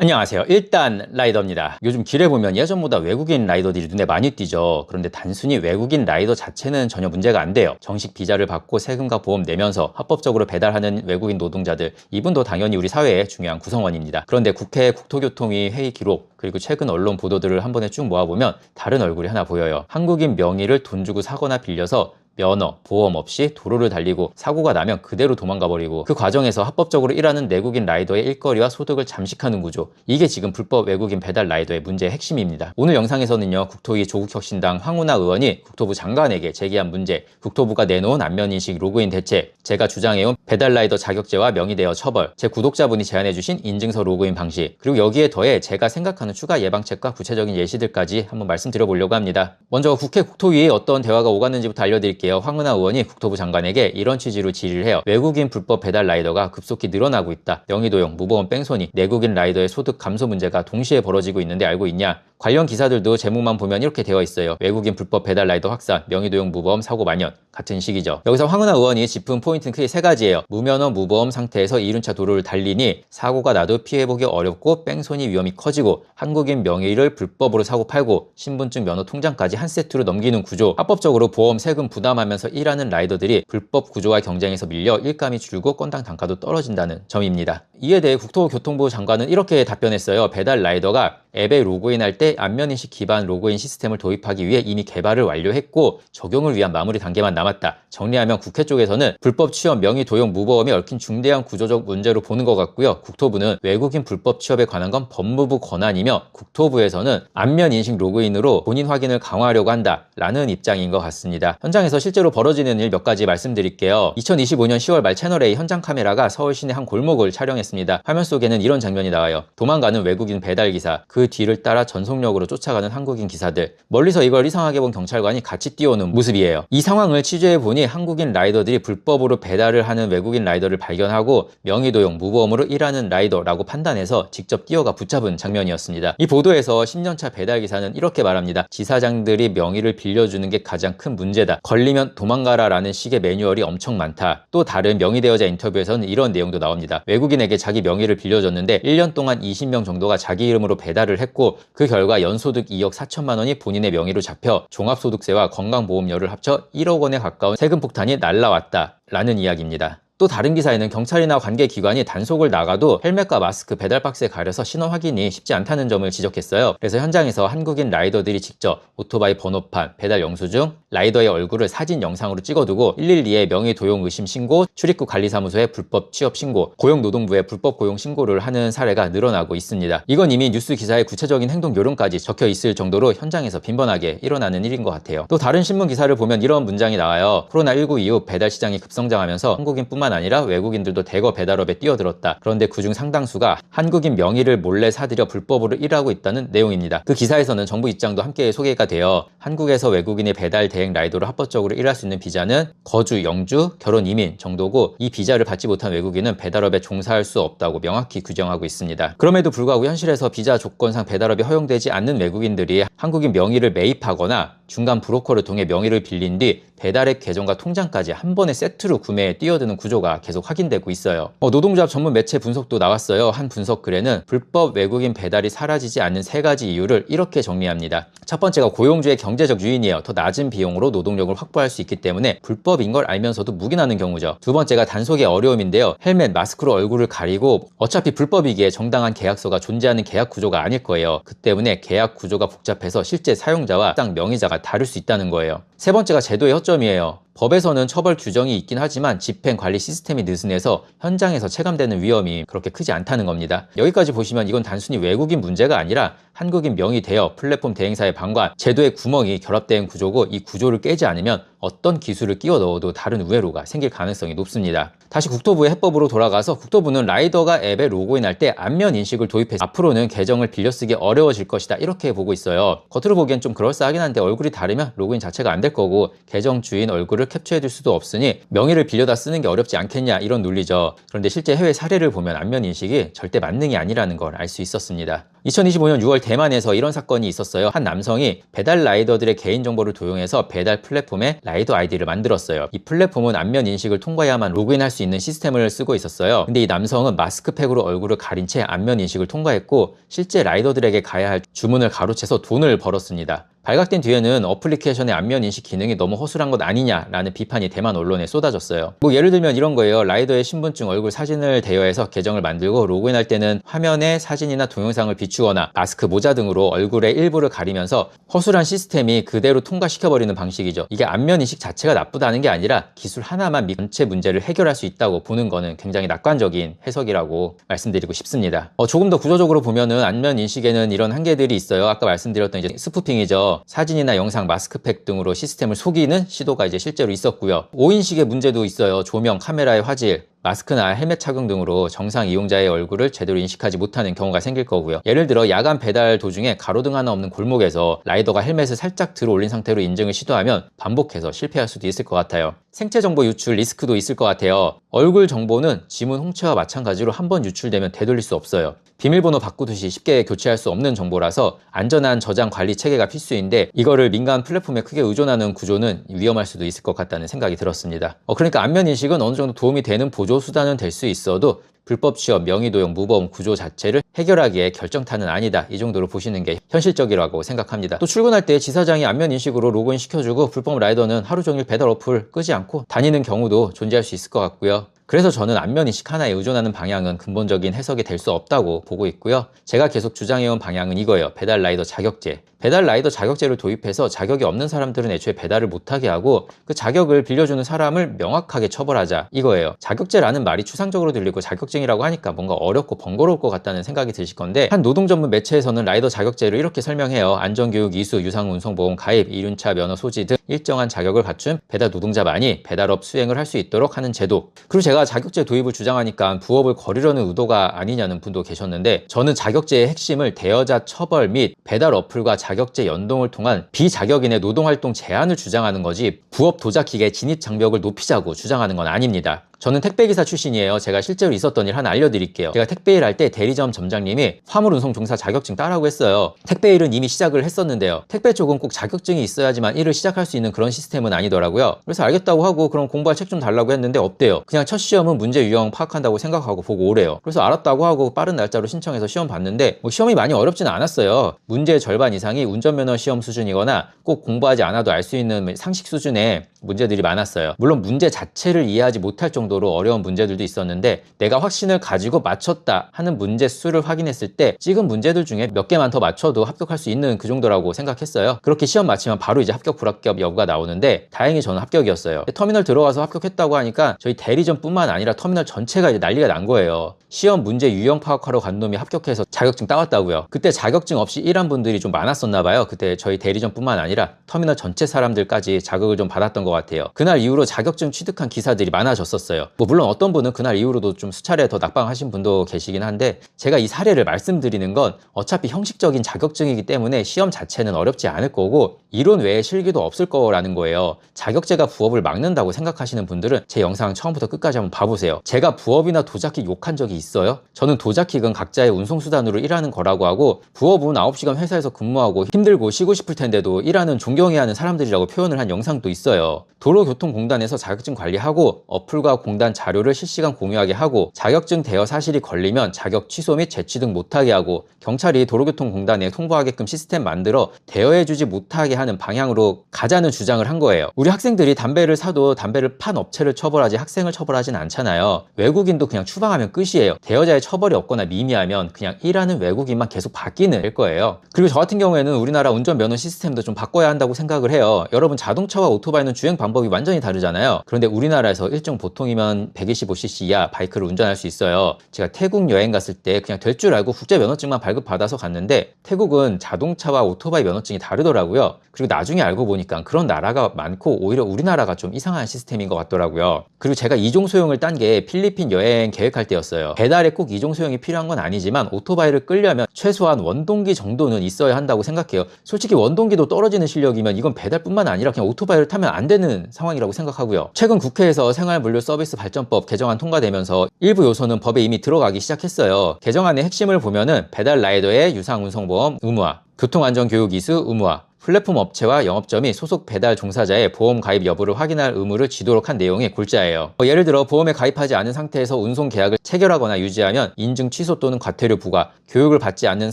안녕하세요. 일단 라이더입니다. 요즘 길에 보면 예전보다 외국인 라이더들이 눈에 많이 띄죠. 그런데 단순히 외국인 라이더 자체는 전혀 문제가 안 돼요. 정식 비자를 받고 세금과 보험 내면서 합법적으로 배달하는 외국인 노동자들, 이분도 당연히 우리 사회의 중요한 구성원입니다. 그런데 국회 국토교통위 회의 기록, 그리고 최근 언론 보도들을 한 번에 쭉 모아보면 다른 얼굴이 하나 보여요. 한국인 명의를 돈 주고 사거나 빌려서 면허, 보험 없이 도로를 달리고 사고가 나면 그대로 도망가 버리고 그 과정에서 합법적으로 일하는 내국인 라이더의 일거리와 소득을 잠식하는 구조, 이게 지금 불법 외국인 배달 라이더의 문제의 핵심입니다. 오늘 영상에서는요, 국토위 조국혁신당 황운하 의원이 국토부 장관에게 제기한 문제, 국토부가 내놓은 안면인식 로그인 대책, 제가 주장해온 배달 라이더 자격제와 명의대여 처벌, 제 구독자분이 제안해주신 인증서 로그인 방식, 그리고 여기에 더해 제가 생각하는 추가 예방책과 구체적인 예시들까지 한번 말씀드려보려고 합니다. 먼저 국회 국토위에 어떤 대화가 오갔는지부터 알려드릴게요. 황운하 의원이 국토부 장관에게 이런 취지로 질의를 해요. 외국인 불법 배달 라이더가 급속히 늘어나고 있다. 명의도용, 무보험 뺑소니, 내국인 라이더의 소득 감소 문제가 동시에 벌어지고 있는데 알고 있냐? 관련 기사들도 제목만 보면 이렇게 되어 있어요. 외국인 불법 배달 라이더 확산, 명의도용 무보험 사고 만연. 같은 시기죠. 여기서 황운하 의원이 짚은 포인트는 크게 세 가지예요. 무면허 무보험 상태에서 이륜차 도로를 달리니 사고가 나도 피해보기 어렵고 뺑소니 위험이 커지고 한국인 명의를 불법으로 사고 팔고 신분증 면허 통장까지 한 세트로 넘기는 구조, 합법적으로 보험 세금 부담하면서 일하는 라이더들이 불법 구조와 경쟁에서 밀려 일감이 줄고 건당 단가도 떨어진다는 점입니다. 이에 대해 국토교통부 장관은 이렇게 답변했어요. 배달 라이더가 앱에 로그인할 때 안면인식 기반 로그인 시스템을 도입하기 위해 이미 개발을 완료했고 적용을 위한 마무리 단계만 남았다. 정리하면 국회 쪽에서는 불법 취업 명의 도용 무보험이 얽힌 중대한 구조적 문제로 보는 것 같고요. 국토부는 외국인 불법 취업에 관한 건 법무부 권한이며 국토부에서는 안면인식 로그인으로 본인 확인을 강화하려고 한다라는 입장인 것 같습니다. 현장에서 실제로 벌어지는 일 몇 가지 말씀드릴게요. 2025년 10월 말 채널A 현장 카메라가 서울 시내 한 골목을 촬영했습니다. 화면 속에는 이런 장면이 나와요. 도망가는 외국인 배달기사, 그 뒤를 따라 전속력으로 쫓아가는 한국인 기사들, 멀리서 이걸 이상하게 본 경찰관이 같이 뛰어오는 모습이에요. 이 상황을 취재해보니 한국인 라이더들이 불법으로 배달을 하는 외국인 라이더를 발견하고 명의도용 무보험으로 일하는 라이더라고 판단해서 직접 뛰어가 붙잡은 장면이었습니다. 이 보도에서 10년차 배달기사는 이렇게 말합니다. 지사장들이 명의를 빌려주는 게 가장 큰 문제다. 걸리면 도망가라 라는 식의 매뉴얼이 엄청 많다. 또 다른 명의대여자 인터뷰에서는 이런 내용도 나옵니다. 외국인에게 자기 명의를 빌려줬는데 1년 동안 20명 정도가 자기 이름으로 배달을 했고 그 결과 연소득 2억 4천만 원이 본인의 명의로 잡혀 종합소득세와 건강보험료를 합쳐 1억 원에 가까운 세금 폭탄이 날라왔다 라는 이야기입니다. 또 다른 기사에는 경찰이나 관계기관이 단속을 나가도 헬멧과 마스크, 배달 박스에 가려서 신원 확인이 쉽지 않다는 점을 지적했어요. 그래서 현장에서 한국인 라이더들이 직접 오토바이 번호판, 배달 영수증, 라이더의 얼굴을 사진 영상으로 찍어두고 112에 명의 도용 의심 신고, 출입국 관리사무소에 불법 취업 신고, 고용노동부에 불법 고용 신고를 하는 사례가 늘어나고 있습니다. 이건 이미 뉴스 기사에 구체적인 행동 요령까지 적혀 있을 정도로 현장에서 빈번하게 일어나는 일인 것 같아요. 또 다른 신문 기사를 보면 이런 문장이 나와요. 코로나19 이후 배달 시장이 급성장하면서 한국인뿐만 아니라 외국인들도 대거 배달업에 뛰어들었다. 그런데 그중 상당수가 한국인 명의를 몰래 사들여 불법으로 일하고 있다는 내용입니다. 그 기사에서는 정부 입장도 함께 소개가 되어 한국에서 외국인의 배달 대행 라이더로 합법적으로 일할 수 있는 비자는 거주, 영주, 결혼, 이민 정도고 이 비자를 받지 못한 외국인은 배달업에 종사할 수 없다고 명확히 규정하고 있습니다. 그럼에도 불구하고 현실에서 비자 조건상 배달업이 허용되지 않는 외국인들이 한국인 명의를 매입하거나 중간 브로커를 통해 명의를 빌린 뒤 배달앱 계정과 통장까지 한 번에 세트로 구매에 뛰어드는 구조가 계속 확인되고 있어요. 노동조합 전문 매체 분석도 나왔어요. 한 분석 글에는 불법 외국인 배달이 사라지지 않는 세 가지 이유를 이렇게 정리합니다. 첫 번째가 고용주의 경제적 유인이에요. 더 낮은 비용으로 노동력을 확보할 수 있기 때문에 불법인 걸 알면서도 묵인하는 경우죠. 두 번째가 단속의 어려움인데요. 헬멧, 마스크로 얼굴을 가리고 어차피 불법이기에 정당한 계약서가 존재하는 계약 구조가 아닐 거예요. 그 때문에 계약 구조가 복잡해서 실제 사용자와 딱 명의자가 다를 수 있다는 거예요. 세 번째가 제도의 허점이에요. 법에서는 처벌 규정이 있긴 하지만 집행 관리 시스템이 느슨해서 현장에서 체감되는 위험이 그렇게 크지 않다는 겁니다. 여기까지 보시면 이건 단순히 외국인 문제가 아니라 한국인 명의 대여, 플랫폼 대행사의 방관, 제도의 구멍이 결합된 구조고 이 구조를 깨지 않으면 어떤 기술을 끼워 넣어도 다른 우회로가 생길 가능성이 높습니다. 다시 국토부의 해법으로 돌아가서 국토부는 라이더가 앱에 로그인할 때 안면 인식을 도입해서 앞으로는 계정을 빌려쓰기 어려워질 것이다 이렇게 보고 있어요. 겉으로 보기엔 좀 그럴싸하긴 한데 얼굴이 다르면 로그인 자체가 안 될 거고 계정 주인 얼굴을 캡처해둘 수도 없으니 명의를 빌려다 쓰는 게 어렵지 않겠냐 이런 논리죠. 그런데 실제 해외 사례를 보면 안면 인식이 절대 만능이 아니라는 걸 알 수 있었습니다. 2025년 6월 대만에서 이런 사건이 있었어요. 한 남성이 배달 라이더들의 개인정보를 도용해서 배달 플랫폼에 라이더 아이디를 만들었어요. 이 플랫폼은 안면 인식을 통과해야만 로그인할 수 있는 시스템을 쓰고 있었어요. 근데 이 남성은 마스크팩으로 얼굴을 가린 채 안면 인식을 통과했고 실제 라이더들에게 가야 할 주문을 가로채서 돈을 벌었습니다. 발각된 뒤에는 어플리케이션의 안면 인식 기능이 너무 허술한 것 아니냐라는 비판이 대만 언론에 쏟아졌어요. 뭐 예를 들면 이런 거예요. 라이더의 신분증, 얼굴 사진을 대여해서 계정을 만들고 로그인할 때는 화면에 사진이나 동영상을 비추거나 마스크, 모자 등으로 얼굴의 일부를 가리면서 허술한 시스템이 그대로 통과시켜버리는 방식이죠. 이게 안면 인식 자체가 나쁘다는 게 아니라 기술 하나만 전체 문제를 해결할 수 있다고 보는 거는 굉장히 낙관적인 해석이라고 말씀드리고 싶습니다. 조금 더 구조적으로 보면은 안면 인식에는 이런 한계들이 있어요. 아까 말씀드렸던 이제 스푸핑이죠. 사진이나 영상, 마스크팩 등으로 시스템을 속이는 시도가 이제 실제로 있었고요. 5인식의 문제도 있어요. 조명, 카메라의 화질, 마스크나 헬멧 착용 등으로 정상 이용자의 얼굴을 제대로 인식하지 못하는 경우가 생길 거고요. 예를 들어 야간 배달 도중에 가로등 하나 없는 골목에서 라이더가 헬멧을 살짝 들어 올린 상태로 인증을 시도하면 반복해서 실패할 수도 있을 것 같아요. 생체 정보 유출 리스크도 있을 것 같아요. 얼굴 정보는 지문 홍채와 마찬가지로 한번 유출되면 되돌릴 수 없어요. 비밀번호 바꾸듯이 쉽게 교체할 수 없는 정보라서 안전한 저장 관리 체계가 필수인데 이거를 민간 플랫폼에 크게 의존하는 구조는 위험할 수도 있을 것 같다는 생각이 들었습니다. 그러니까 안면 인식은 어느 정도 도움이 되는 보조 수단은 될 수 있어도 불법 취업, 명의도용, 무보험 구조 자체를 해결하기에 결정타는 아니다. 이 정도로 보시는 게 현실적이라고 생각합니다. 또 출근할 때 지사장이 안면 인식으로 로그인 시켜주고 불법 라이더는 하루 종일 배달 어플 끄지 않고 다니는 경우도 존재할 수 있을 것 같고요. 그래서 저는 안면 인식 하나에 의존하는 방향은 근본적인 해석이 될 수 없다고 보고 있고요. 제가 계속 주장해온 방향은 이거예요. 배달 라이더 자격제. 배달 라이더 자격제를 도입해서 자격이 없는 사람들은 애초에 배달을 못하게 하고 그 자격을 빌려주는 사람을 명확하게 처벌하자 이거예요. 자격제라는 말이 추상적으로 들리고 자격증이라고 하니까 뭔가 어렵고 번거로울 것 같다는 생각이 드실 건데 한 노동 전문 매체에서는 라이더 자격제를 이렇게 설명해요. 안전교육, 이수, 유상운송보험, 가입, 이륜차, 면허 소지 등 일정한 자격을 갖춘 배달 노동자만이 배달업 수행을 할 수 있도록 하는 제도. 그리고 제가 자격제 도입을 주장하니까 부업을 거르려는 의도가 아니냐는 분도 계셨는데 저는 자격제의 핵심을 대여자 처벌 및 배달 어플과 자격제 연동을 통한 비자격인의 노동활동 제한을 주장하는 거지 부업 도자기계 진입 장벽을 높이자고 주장하는 건 아닙니다. 저는 택배기사 출신이에요. 제가 실제로 있었던 일 하나 알려드릴게요. 제가 택배일 할 때 대리점 점장님이 화물운송 종사 자격증 따라고 했어요. 택배일은 이미 시작을 했었는데요. 택배 쪽은 꼭 자격증이 있어야지만 일을 시작할 수 있는 그런 시스템은 아니더라고요. 그래서 알겠다고 하고 그럼 공부할 책 좀 달라고 했는데 없대요. 그냥 첫 시험은 문제 유형 파악한다고 생각하고 보고 오래요. 그래서 알았다고 하고 빠른 날짜로 신청해서 시험 봤는데 시험이 많이 어렵지는 않았어요. 문제의 절반 이상이 운전면허 시험 수준이거나 꼭 공부하지 않아도 알 수 있는 상식 수준의 문제들이 많았어요. 물론 문제 자체를 이해하지 못할 정도로 어려운 문제들도 있었는데 내가 확신을 가지고 맞췄다 하는 문제 수를 확인했을 때 찍은 문제들 중에 몇 개만 더 맞춰도 합격할 수 있는 그 정도라고 생각했어요. 그렇게 시험 마치면 바로 이제 합격 불합격 여부가 나오는데 다행히 저는 합격이었어요. 터미널 들어가서 합격했다고 하니까 저희 대리점뿐만 아니라 터미널 전체가 이제 난리가 난 거예요. 시험 문제 유형 파악하러 간 놈이 합격해서 자격증 따왔다고요. 그때 자격증 없이 일한 분들이 좀 많았었나 봐요. 그때 저희 대리점뿐만 아니라 터미널 전체 사람들까지 자격을 좀 받았던 것 같아요. 그날 이후로 자격증 취득한 기사들이 많아졌었어요. 물론 어떤 분은 그날 이후로도 좀 수차례 더 낙방하신 분도 계시긴 한데 제가 이 사례를 말씀드리는 건 어차피 형식적인 자격증이기 때문에 시험 자체는 어렵지 않을 거고 이론 외에 실기도 없을 거라는 거예요. 자격제가 부업을 막는다고 생각하시는 분들은 제 영상 처음부터 끝까지 한번 봐보세요. 제가 부업이나 도자킥 욕한 적이 있어요? 저는 도자킥은 각자의 운송수단으로 일하는 거라고 하고 부업은 9시간 회사에서 근무하고 힘들고 쉬고 싶을 텐데도 일하는 존경해야 하는 사람들이라고 표현을 한 영상도 있어요. 도로교통공단에서 자격증 관리하고 어플과 공단 자료를 실시간 공유하게 하고 자격증 대여 사실이 걸리면 자격 취소 및 재취득 못하게 하고 경찰이 도로교통공단에 통보하게끔 시스템 만들어 대여해주지 못하게 하는 방향으로 가자는 주장을 한 거예요. 우리 학생들이 담배를 사도 담배를 판 업체를 처벌하지 학생을 처벌하진 않잖아요. 외국인도 그냥 추방하면 끝이에요. 대여자의 처벌이 없거나 미미하면 그냥 일하는 외국인만 계속 바뀌는 거예요. 그리고 저 같은 경우에는 우리나라 운전면허 시스템도 좀 바꿔야 한다고 생각을 해요. 여러분 자동차와 오토바이는 주행 방법이 완전히 다르잖아요. 그런데 우리나라에서 일정 보통이면 125cc 이하 바이크를 운전할 수 있어요. 제가 태국 여행 갔을 때 그냥 될 줄 알고 국제 면허증만 발급받아서 갔는데 태국은 자동차와 오토바이 면허증이 다르더라고요. 그리고 나중에 알고 보니까 그런 나라가 많고 오히려 우리나라가 좀 이상한 시스템인 것 같더라고요. 그리고 제가 이종 소형을 딴 게 필리핀 여행 계획할 때였어요. 배달에 꼭 이종 소형이 필요한 건 아니지만 오토바이를 끌려면 최소한 원동기 정도는 있어야 한다고 생각해요. 솔직히 원동기도 떨어지는 실력이면 이건 배달뿐만 아니라 그냥 오토바이를 타면 안 되는 상황이라고 생각하고요. 최근 국회에서 생활물류 서비스 서비스 발전법 개정안 통과되면서 일부 요소는 법에 이미 들어가기 시작했어요. 개정안의 핵심을 보면은 배달 라이더의 유상 운송보험 의무화, 교통안전교육 이수 의무화, 플랫폼 업체와 영업점이 소속 배달 종사자의 보험 가입 여부를 확인할 의무를 지도록 한 내용이 골자예요. 예를 들어 보험에 가입하지 않은 상태에서 운송 계약을 체결하거나 유지하면 인증 취소 또는 과태료 부과, 교육을 받지 않는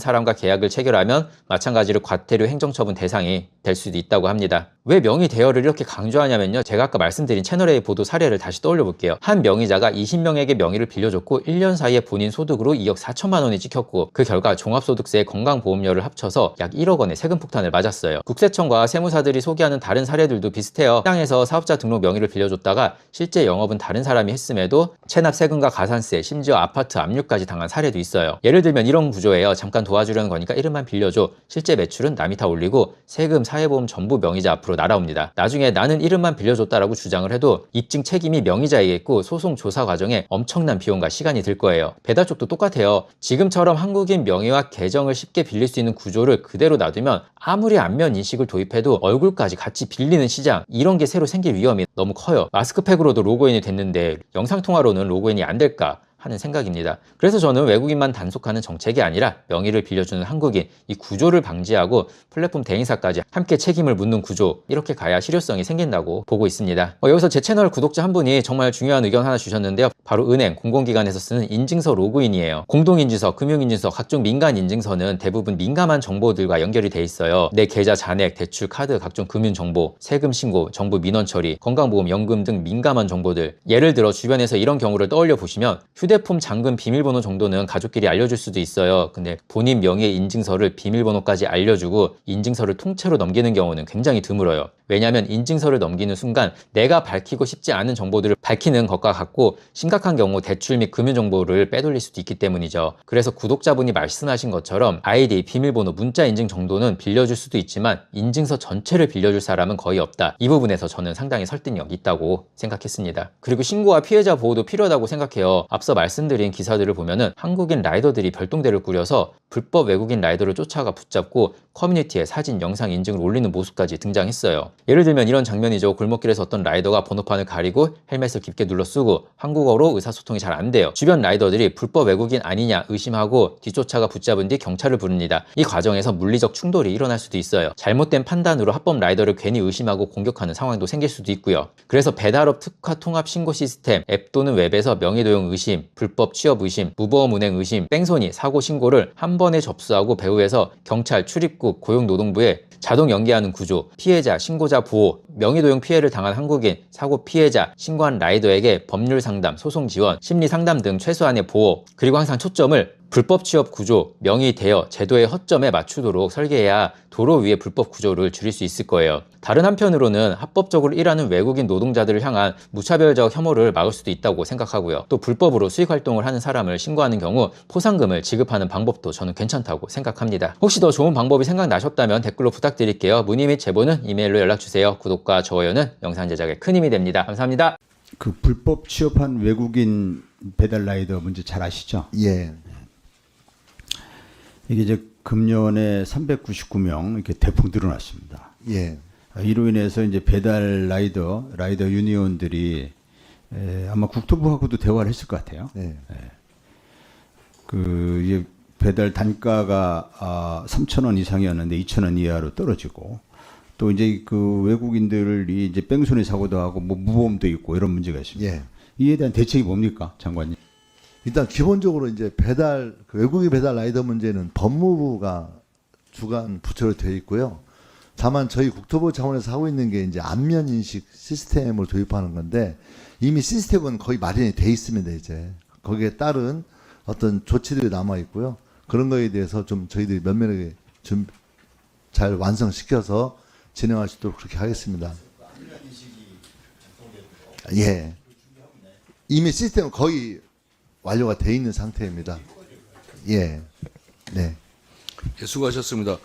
사람과 계약을 체결하면 마찬가지로 과태료 행정처분 대상이 될 수도 있다고 합니다. 왜 명의 대여를 이렇게 강조하냐면요. 제가 아까 말씀드린 채널A 보도 사례를 다시 떠올려 볼게요. 한 명의자가 20명에게 명의를 빌려줬고 1년 사이에 본인 소득으로 2억 4천만 원이 찍혔고 그 결과 종합소득세 건강보험료를 합쳐서 약 1억 원의 세금 폭탄을 맞았어요. 국세청과 세무사들이 소개하는 다른 사례들도 비슷해요. 시장에서 사업자 등록 명의를 빌려줬다가 실제 영업은 다른 사람이 했음에도 체납 세금과 가산세, 심지어 아파트 압류까지 당한 사례도 있어요. 예를 들면 이런 구조예요. 잠깐 도와주려는 거니까 이름만 빌려줘. 실제 매출은 남이 다 올리고 세금, 사회보험 전부 명의자 앞으로 날아옵니다. 나중에 나는 이름만 빌려줬다라고 주장을 해도 입증 책임이 명의자에게 있고 소송 조사 과정에 엄청난 비용과 시간이 들 거예요. 배달 쪽도 똑같아요. 지금처럼 한국인 명의와 계정을 쉽게 빌릴 수 있는 구조를 그대로 놔두면 아무리 안면 인식을 도입해도 얼굴까지 같이 빌리는 시장, 이런 게 새로 생길 위험이 너무 커요. 마스크팩으로도 로그인이 됐는데 영상통화로는 로그인이 안 될까 하는 생각입니다. 그래서 저는 외국인만 단속하는 정책이 아니라 명의를 빌려주는 한국인, 이 구조를 방지하고 플랫폼 대행사까지 함께 책임을 묻는 구조, 이렇게 가야 실효성이 생긴다고 보고 있습니다. 여기서 제 채널 구독자 한 분이 정말 중요한 의견 하나 주셨는데요. 바로 은행, 공공기관에서 쓰는 인증서 로그인이에요. 공동인증서, 금융인증서, 각종 민간인증서는 대부분 민감한 정보들과 연결이 돼 있어요. 내 계좌 잔액, 대출, 카드, 각종 금융정보, 세금 신고, 정부 민원 처리, 건강보험, 연금 등 민감한 정보들. 예를 들어 주변에서 이런 경우를 떠올려 보시면 휴대폰 잠금 비밀번호 정도는 가족끼리 알려줄 수도 있어요. 근데 본인 명의의 인증서를 비밀번호까지 알려주고 인증서를 통째로 넘기는 경우는 굉장히 드물어요. 왜냐하면 인증서를 넘기는 순간 내가 밝히고 싶지 않은 정보들을 밝히는 것과 같고 심각한 경우 대출 및 금융 정보를 빼돌릴 수도 있기 때문이죠. 그래서 구독자분이 말씀하신 것처럼 아이디, 비밀번호, 문자 인증 정도는 빌려줄 수도 있지만 인증서 전체를 빌려줄 사람은 거의 없다. 이 부분에서 저는 상당히 설득력이 있다고 생각했습니다. 그리고 신고와 피해자 보호도 필요하다고 생각해요. 앞서 말씀드린 기사들을 보면은 한국인 라이더들이 별동대를 꾸려서 불법 외국인 라이더를 쫓아가 붙잡고 커뮤니티에 사진, 영상 인증을 올리는 모습까지 등장했어요. 예를 들면 이런 장면이죠. 골목길에서 어떤 라이더가 번호판을 가리고 헬멧을 깊게 눌러 쓰고 한국어로 의사소통이 잘 안 돼요. 주변 라이더들이 불법 외국인 아니냐 의심하고 뒤쫓아가 붙잡은 뒤 경찰을 부릅니다. 이 과정에서 물리적 충돌이 일어날 수도 있어요. 잘못된 판단으로 합법 라이더를 괜히 의심하고 공격하는 상황도 생길 수도 있고요. 그래서 배달업 특화 통합 신고 시스템, 앱 또는 웹에서 명의도용 의심, 불법 취업 의심, 무보험 운행 의심, 뺑소니, 사고 신고를 한 번에 접수하고 배후에서 경찰, 출입국, 고용노동부에 자동 연계하는 구조, 피해자, 신고자 보호, 명의도용 피해를 당한 한국인, 사고 피해자, 신고한 라이더에게 법률 상담, 소송 지원, 심리 상담 등 최소한의 보호, 그리고 항상 초점을 불법 취업 구조, 명의 대여, 제도의 허점에 맞추도록 설계해야 도로 위의 불법 구조를 줄일 수 있을 거예요. 다른 한편으로는 합법적으로 일하는 외국인 노동자들을 향한 무차별적 혐오를 막을 수도 있다고 생각하고요. 또 불법으로 수익 활동을 하는 사람을 신고하는 경우 포상금을 지급하는 방법도 저는 괜찮다고 생각합니다. 혹시 더 좋은 방법이 생각나셨다면 댓글로 부탁드릴게요. 문의 및 제보는 이메일로 연락주세요. 구독과 좋아요는 영상 제작에 큰 힘이 됩니다. 감사합니다. 그 불법 취업한 외국인 배달 라이더 문제 잘 아시죠? 예. 이게 이제 금년에 399명 이렇게 대폭 늘어났습니다. 예. 이로 인해서 이제 배달 라이더 유니온들이 아마 국토부하고도 대화를 했을 것 같아요. 네. 그 이제 배달 단가가 3,000원 이상이었는데 2,000원 이하로 떨어지고 또 이제 그 외국인들이 이제 뺑소니 사고도 하고 뭐 무보험도 있고 이런 문제가 있습니다. 예. 이에 대한 대책이 뭡니까, 장관님? 일단 기본적으로 이제 그 외국인 배달 라이더 문제는 법무부가 주관 부처로 되어 있고요. 다만 저희 국토부 차원에서 하고 있는 게 이제 안면 인식 시스템을 도입하는 건데 이미 시스템은 거의 마련이 돼 있습니다. 이제 거기에 따른 어떤 조치들이 남아 있고요. 그런 거에 대해서 좀 저희들이 면밀하게 좀 잘 완성시켜서 진행할 수 있도록 그렇게 하겠습니다. 예. 이미 시스템은 거의 완료가 돼 있는 상태입니다. 예. 네. 예, 수고하셨습니다.